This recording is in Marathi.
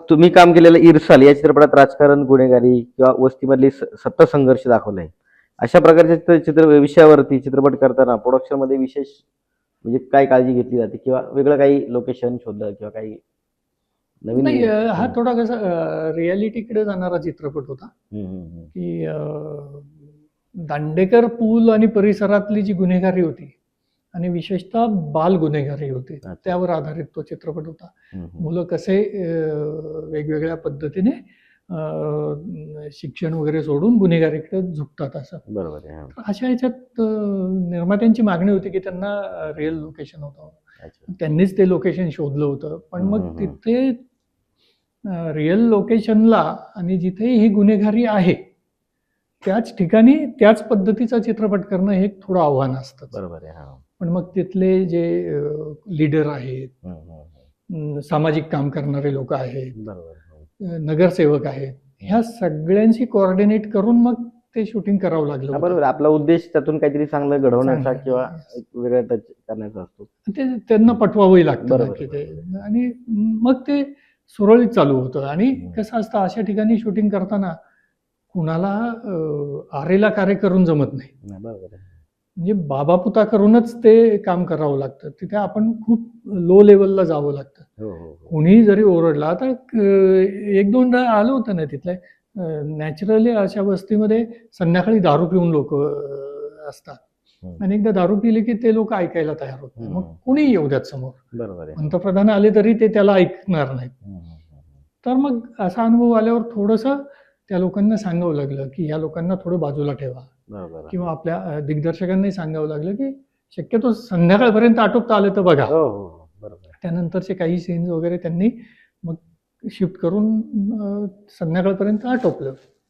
तुम्ही काम केलेलं इरसाल या चित्रपटात राजकारण, गुन्हेगारी किंवा वस्तीमधली सत्ता संघर्ष दाखवलाय. अशा प्रकारच्या विषयावरती चित्रपट करताना प्रोडक्शन मध्ये विशेष म्हणजे काय काळजी घेतली जाते किंवा वेगळं काही लोकेशन शोधलं किंवा काही नवीन? नाही, हा थोडा कसा रियालिटीकडे जाणारा चित्रपट होता की दांडेकर पूल आणि परिसरातली जी गुन्हेगारी होती आणि विशेषतः बाल गुन्हेगारी होती त्यावर आधारित तो चित्रपट होता. मुलं कसे वेगवेगळ्या पद्धतीने शिक्षण वगैरे सोडून गुन्हेगारीकडे झुकतात असं. बरोबर आहे. अशा ह्याच्यात निर्मात्यांची मागणी होती की त्यांना रिअल लोकेशन होतं. त्यांनीच ते लोकेशन शोधलं होतं. पण मग तिथे रिअल लोकेशनला आणि जिथे ही गुन्हेगारी आहे त्याच ठिकाणी त्याच पद्धतीचा चित्रपट करणं हे थोडं आव्हान असतं. बरोबर आहे. पण मग तिथले जे लीडर आहेत, सामाजिक काम करणारे लोक आहेत, नगरसेवक आहेत, ह्या सगळ्यांशी कोऑर्डिनेट करून मग ते शूटिंग करावं लागलं. बरोबर. आपला उद्देश त्यातून काहीतरी चांगलं घडवण्याचा किंवा वेगळा टच करण्याचा असतो. ते त्यांना पटवावंही लागतं की ते, आणि मग ते सुरळीत चालू होतं. आणि कसं असतं अशा ठिकाणी शूटिंग करताना कुणाला आरेला कार्य करून जमत नाही. बरोबर. म्हणजे बाबापुता करूनच ते काम करावं लागतं. तिथे आपण खूप लो लेवलला जावं लागतं. कोणी जरी ओरडला तर एक दोनदा आलं होतं ना तिथले. नॅचरली अशा वस्तीमध्ये संध्याकाळी दारू पिऊन लोक असतात आणि एकदा दारू पिली की ते लोक ऐकायला तयार होतात. मग कोणी येऊ द्यात समोर. बरोबर. पंतप्रधान आले तरी ते त्याला ऐकणार नाहीत. तर मग असा अनुभव आल्यावर थोडंसं त्या लोकांना सांगावं लागलं की ह्या लोकांना थोडं बाजूला ठेवा. किंवा आपल्या दिग्दर्शकांनाही सांगावं लागलं की शक्यतो संध्याकाळपर्यंत आटोपता आलं तर बघा. त्यानंतरचे काही सीन्स वगैरे त्यांनी मग शिफ्ट करून संध्याकाळपर्यंत आटोपलं.